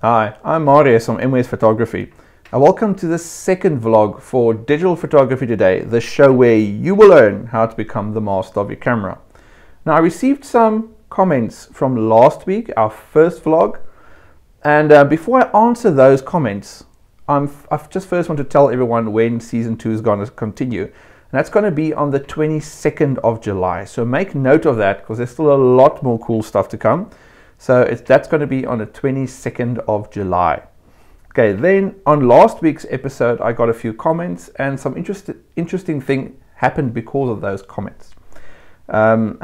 Hi, I'm Marius from MWS Photography, and welcome to the second vlog for Digital Photography Today, the show where you will learn how to become the master of your camera. Now, I received some comments from last week, our first vlog, and before I answer those comments, I just first want to tell everyone when Season 2 is going to continue, and that's going to be on the 22nd of July, so make note of that because there's still a lot more cool stuff to come. So that's going to be on the 22nd of July. Okay, then on last week's episode, I got a few comments and some interesting thing happened because of those comments. And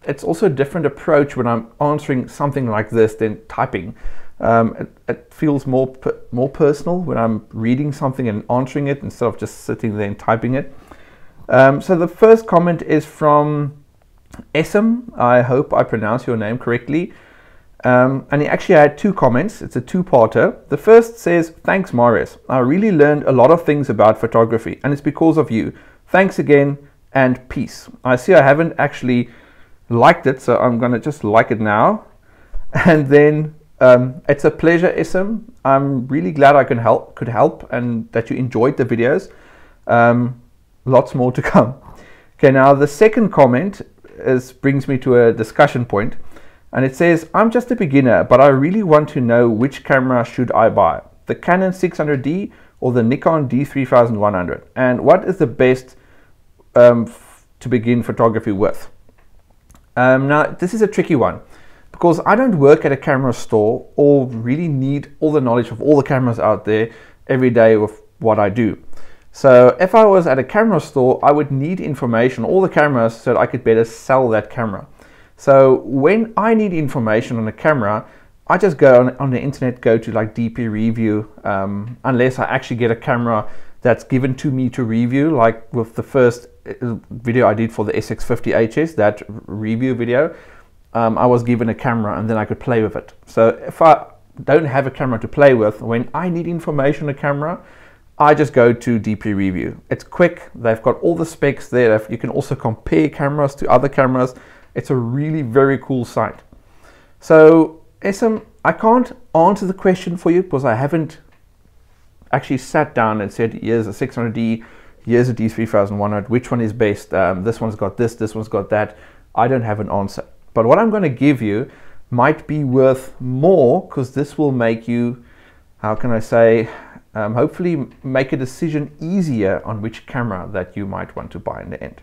it's also a different approach when I'm answering something like this than typing. It feels more personal when I'm reading something and answering it instead of just sitting there and typing it. So the first comment is from Esam, I hope I pronounce your name correctly, and he actually had two comments. It's a two-parter. The first says, "Thanks Marius, I really learned a lot of things about photography and it's because of you. Thanks again and peace." I see I haven't actually liked it, so I'm gonna just like it now. And then it's a pleasure, Esam. I'm really glad I could help and that you enjoyed the videos. Lots more to come. Okay, now the second comment brings me to a discussion point, and it says, "I'm just a beginner, but I really want to know which camera should I buy, the Canon 600D or the Nikon D3100, and what is the best to begin photography with?" Now this is a tricky one because I don't work at a camera store or really need all the knowledge of all the cameras out there every day with what I do. So if I was at a camera store, I would need information, all the cameras, so that I could better sell that camera. So when I need information on a camera, I just go on the internet, go to like DP Review, unless I actually get a camera that's given to me to review, like with the first video I did for the SX50HS, that review video, I was given a camera and then I could play with it. So if I don't have a camera to play with, when I need information on a camera, I just go to DP Review. It's quick, they've got all the specs there. You can also compare cameras to other cameras. It's a really very cool site. So Esam, I can't answer the question for you because I haven't actually sat down and said, here's a 600D, here's a D3100, which one is best? This one's got this one's got that. I don't have an answer. But what I'm going to give you might be worth more because this will make you, how can I say, hopefully make a decision easier on which camera that you might want to buy in the end.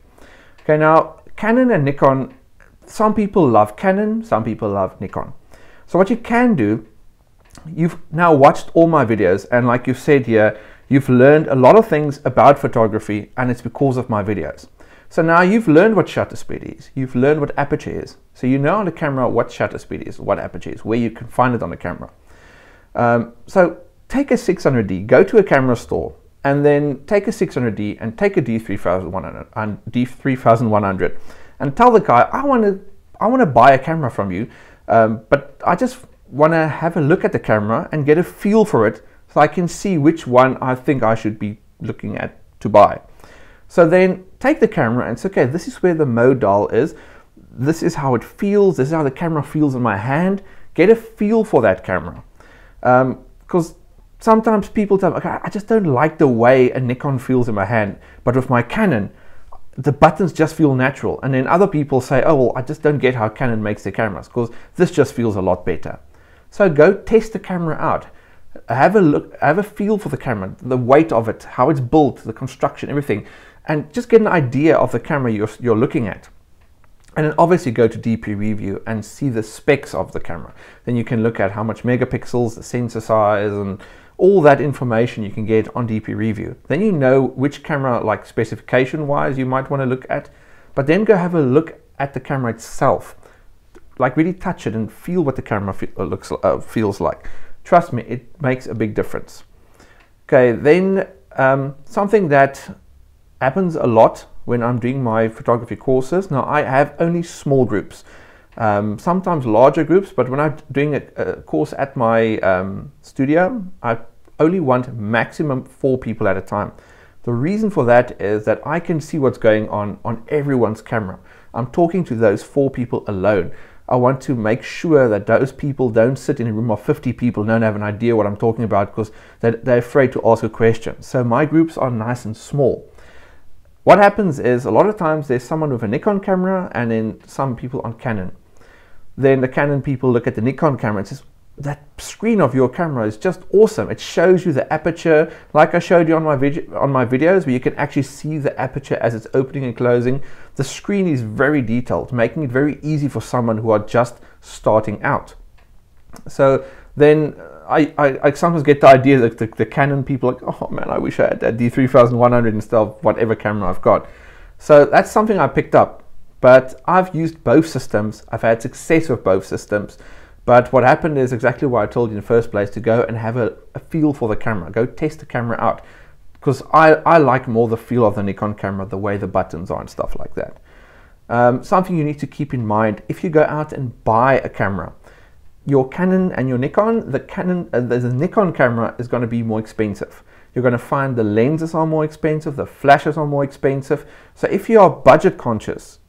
Okay, now Canon and Nikon, some people love Canon, some people love Nikon. So what you can do, you've now watched all my videos, and like you said here, you've learned a lot of things about photography, and it's because of my videos. So now you've learned what shutter speed is, you've learned what aperture is. So you know on the camera what shutter speed is, what aperture is, where you can find it on the camera. So take a 600D, go to a camera store, and then take a 600D and take a D3100 and tell the guy, I want to buy a camera from you, but I just want to have a look at the camera and get a feel for it so I can see which one I think I should be looking at to buy. So then take the camera and say, okay, this is where the mode dial is, this is how it feels, this is how the camera feels in my hand. Get a feel for that camera, because sometimes people tell me, okay, I just don't like the way a Nikon feels in my hand, but with my Canon, the buttons just feel natural. And then other people say, oh, well, I just don't get how Canon makes their cameras because this just feels a lot better. So go test the camera out. Have a look, have a feel for the camera, the weight of it, how it's built, the construction, everything, and just get an idea of the camera you're looking at. And then obviously go to DP Review and see the specs of the camera. Then you can look at how much megapixels, the sensor size, and all that information you can get on DP Review. Then you know which camera, like specification wise, you might want to look at, but then go have a look at the camera itself. Like really touch it and feel what the camera feels like. Trust me, it makes a big difference. Okay, then something that happens a lot when I'm doing my photography courses. Now I have only small groups. sometimes larger groups, but when I'm doing a course at my studio, I only want maximum 4 people at a time. The reason for that is that I can see what's going on everyone's camera. I'm talking to those 4 people alone. I want to make sure that those people don't sit in a room of 50 people and don't have an idea what I'm talking about because they're afraid to ask a question. So my groups are nice and small. What happens is a lot of times there's someone with a Nikon camera and then some people on Canon. Then the Canon people look at the Nikon camera and says, that screen of your camera is just awesome. It shows you the aperture, like I showed you on my videos, where you can actually see the aperture as it's opening and closing. The screen is very detailed, making it very easy for someone who are just starting out. So then I sometimes get the idea that the Canon people are like, oh man, I wish I had that D3100 instead of whatever camera I've got. So that's something I picked up. But I've used both systems. I've had success with both systems. But what happened is exactly what I told you in the first place, to go and have a feel for the camera. Go test the camera out. Because I like more the feel of the Nikon camera, the way the buttons are and stuff like that. Something you need to keep in mind, if you go out and buy a camera, your Canon and your Nikon, the Nikon camera is going to be more expensive. You're going to find the lenses are more expensive, the flashes are more expensive. So if you are budget conscious,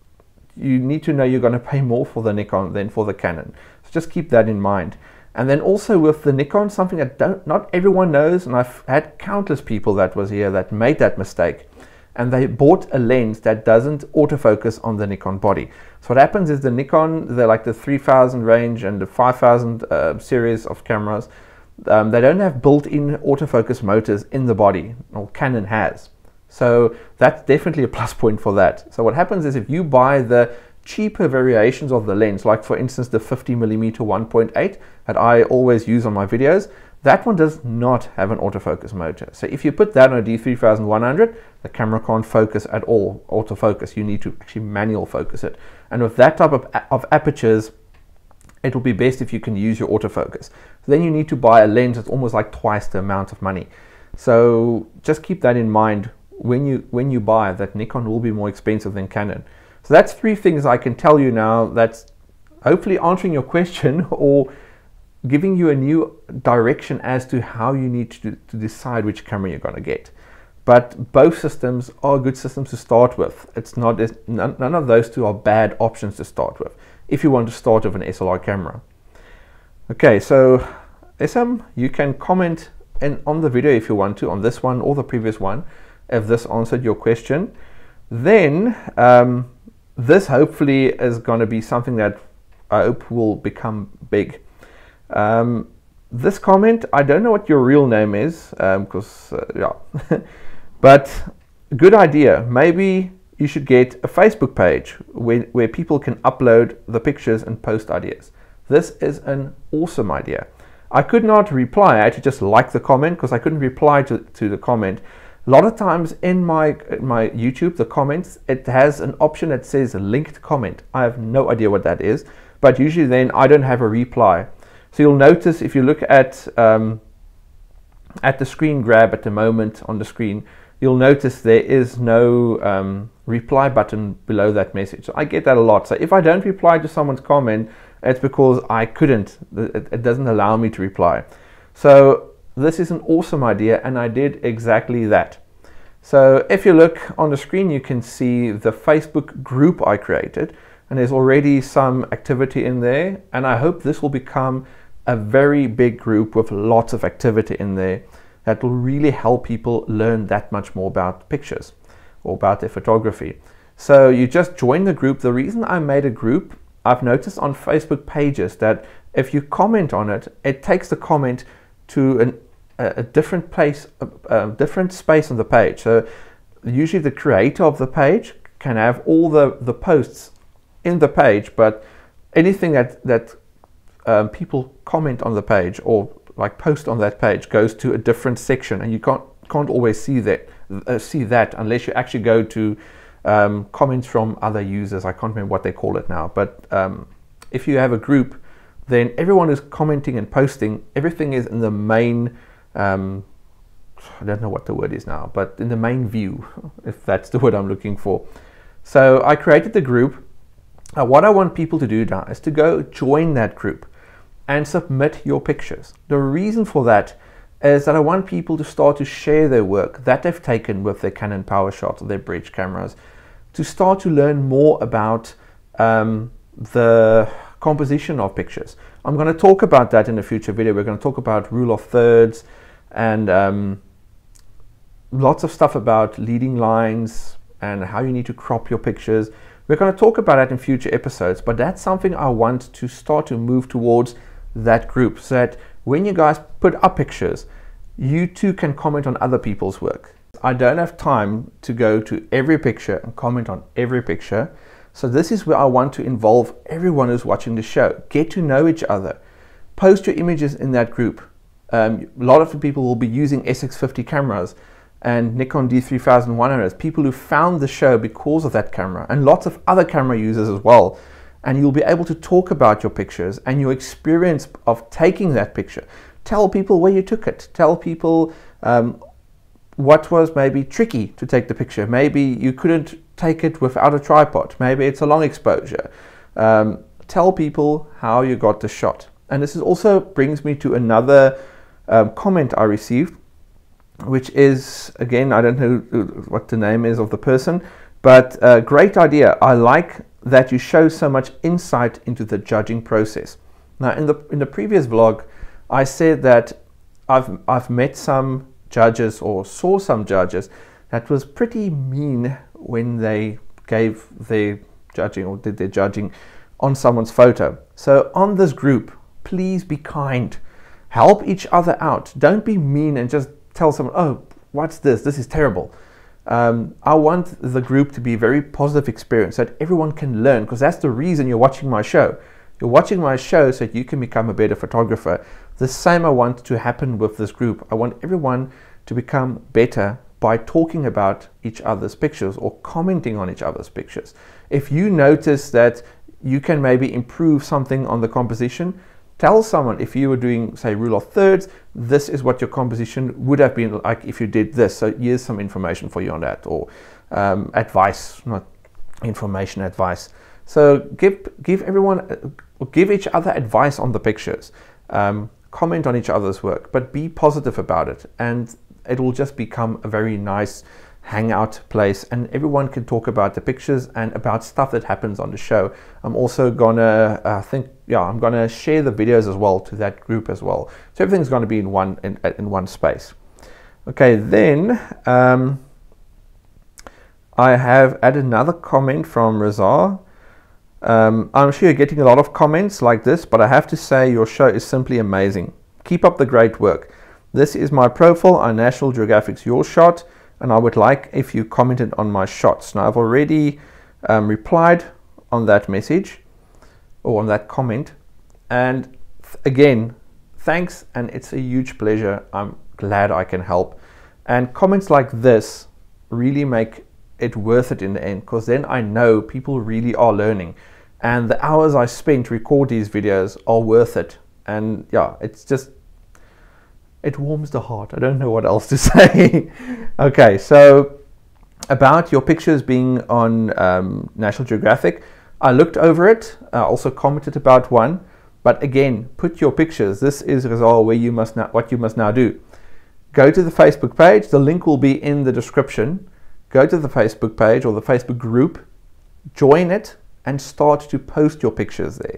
you need to know you're going to pay more for the Nikon than for the Canon. So just keep that in mind. And then also with the Nikon, something that not everyone knows, and I've had countless people that was here that made that mistake, and they bought a lens that doesn't autofocus on the Nikon body. So what happens is the Nikon, they're like the 3000 range and the 5000 series of cameras, they don't have built-in autofocus motors in the body, or Canon has. So that's definitely a plus point for that. So what happens is if you buy the cheaper variations of the lens, like for instance the 50mm 1.8 that I always use on my videos, that one does not have an autofocus motor. So if you put that on a D3100, the camera can't focus at all, autofocus. You need to actually manual focus it. And with that type of apertures, it will be best if you can use your autofocus. Then you need to buy a lens that's almost like twice the amount of money. So just keep that in mind when you buy that. Nikon will be more expensive than Canon. So that's 3 things I can tell you now that's hopefully answering your question or giving you a new direction as to how you need to decide which camera you're going to get. But both systems are good systems to start with. It's not, none of those two are bad options to start with if you want to start with an SLR camera. Okay, so SM, you can comment on the video if you want to, on this one or the previous one, if this answered your question. Then this hopefully is going to be something that I hope will become big. This comment, I don't know what your real name is, because yeah, but good idea. Maybe you should get a Facebook page where people can upload the pictures and post ideas. This is an awesome idea. I could not reply. I had to just like the comment because I couldn't reply to the comment. A lot of times in my YouTube, the comments, it has an option that says linked comment. I have no idea what that is, but usually then I don't have a reply. So you'll notice if you look at the screen grab at the moment on the screen, you'll notice there is no reply button below that message. So I get that a lot. So if I don't reply to someone's comment, it's because I couldn't. It doesn't allow me to reply. So this is an awesome idea, and I did exactly that. So if you look on the screen, you can see the Facebook group I created, and there's already some activity in there, and I hope this will become a very big group with lots of activity in there that will really help people learn that much more about pictures or about their photography. So you just join the group. The reason I made a group, I've noticed on Facebook pages that if you comment on it, it takes the comment to a different place, a different space on the page. So usually the creator of the page can have all the posts in the page, but anything that people comment on the page or like post on that page goes to a different section, and you can't always see that unless you actually go to comments from other users. I can't remember what they call it now, but if you have a group, then everyone is commenting and posting. Everything is in the main, I don't know what the word is now, but in the main view, if that's the word I'm looking for. So I created the group. What I want people to do now is to go join that group and submit your pictures. The reason for that is that I want people to start to share their work that they've taken with their Canon PowerShot or their Bridge cameras, to start to learn more about the composition of pictures. I'm going to talk about that in a future video. We're going to talk about rule of thirds and lots of stuff about leading lines and how you need to crop your pictures. We're going to talk about that in future episodes, but that's something I want to start to move towards that group, so that when you guys put up pictures, you too can comment on other people's work. I don't have time to go to every picture and comment on every picture, so this is where I want to involve everyone who's watching the show. Get to know each other. Post your images in that group. A lot of the people will be using SX50 cameras and Nikon D3100s, people who found the show because of that camera, and lots of other camera users as well. And you'll be able to talk about your pictures and your experience of taking that picture. Tell people where you took it. Tell people what was maybe tricky to take the picture. Maybe you couldn't take it without a tripod. Maybe it's a long exposure. Tell people how you got the shot. And this is also brings me to another comment I received, which is, again, I don't know what the name is of the person, but great idea. I like that you show so much insight into the judging process. Now, in the previous vlog, I said that I've met some judges, or saw some judges, that was pretty mean when they gave their judging or did their judging on someone's photo. So on this group, please be kind. Help each other out. Don't be mean and just tell someone, oh, what's this? This is terrible. I want the group to be a very positive experience so that everyone can learn, because that's the reason you're watching my show. You're watching my show so that you can become a better photographer. The same I want to happen with this group. I want everyone to become better by talking about each other's pictures or commenting on each other's pictures. If you notice that you can maybe improve something on the composition, tell someone. If you were doing, say, rule of thirds, this is what your composition would have been like if you did this. So here's some information for you on that, or advice, not information, advice. So give everyone, give each other advice on the pictures. Comment on each other's work, but be positive about it, and it will just become a very nice hangout place, and everyone can talk about the pictures and about stuff that happens on the show. I'm also gonna I'm gonna share the videos as well to that group as well, so everything's going to be in one space. Okay, then I have added another comment from Razar. I'm sure you're getting a lot of comments like this, but I have to say your show is simply amazing. Keep up the great work. This is my profile on National Geographic's Your Shot, and I would like if you commented on my shots. Now, I've already replied on that message, or on that comment, and again, thanks, and it's a huge pleasure. I'm glad I can help, and comments like this really make it worth it in the end, because then I know people really are learning, and the hours I spent to record these videos are worth it. And yeah, it's just, it warms the heart. I don't know what else to say. Okay, so about your pictures being on National Geographic, I looked over it. I also commented about one, but again, put your pictures. This is Razar, where you must now, what you must now do. Go to the Facebook page. The link will be in the description. Go to the Facebook page or the Facebook group, join it, and start to post your pictures there.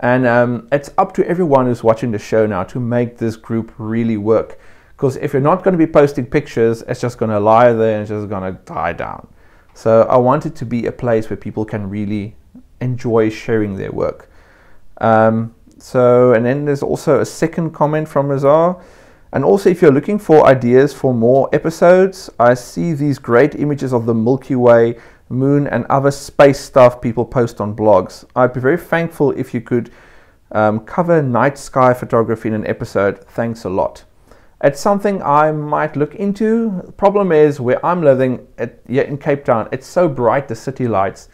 And it's up to everyone who's watching the show now to make this group really work. Because if you're not going to be posting pictures, it's just going to lie there and it's just going to die down. So I want it to be a place where people can really enjoy sharing their work. And then there's also a second comment from Razar. And also, if you're looking for ideas for more episodes, I see these great images of the Milky Way, moon, and other space stuff people post on blogs. I'd be very thankful if you could cover night sky photography in an episode. Thanks a lot. It's something I might look into. The problem is, where I'm living in Cape Town, it's so bright, the city lights,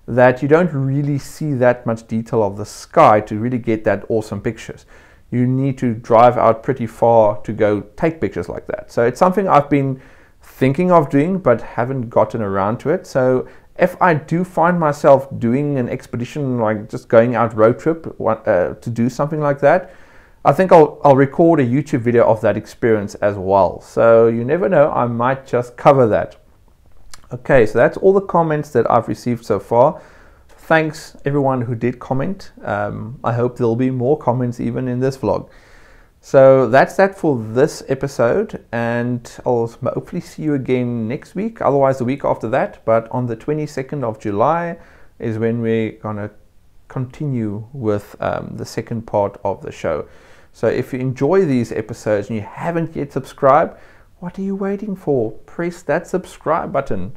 that you don't really see that much detail of the sky to really get that awesome pictures. You need to drive out pretty far to go take pictures like that. So it's something I've been thinking of doing, but haven't gotten around to it. So If I do find myself doing an expedition, like just going out road trip to do something like that, I think I'll record a YouTube video of that experience as well. So you never know, I might just cover that. Okay, so that's all the comments that I've received so far. Thanks everyone who did comment. I hope there'll be more comments even in this vlog. So that's that for this episode, and I'll hopefully see you again next week, otherwise the week after that. But on the 22nd of July is when we're gonna continue with the second part of the show. So if you enjoy these episodes and you haven't yet subscribed, what are you waiting for? Press that subscribe button,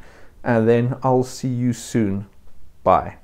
and then I'll see you soon. Bye.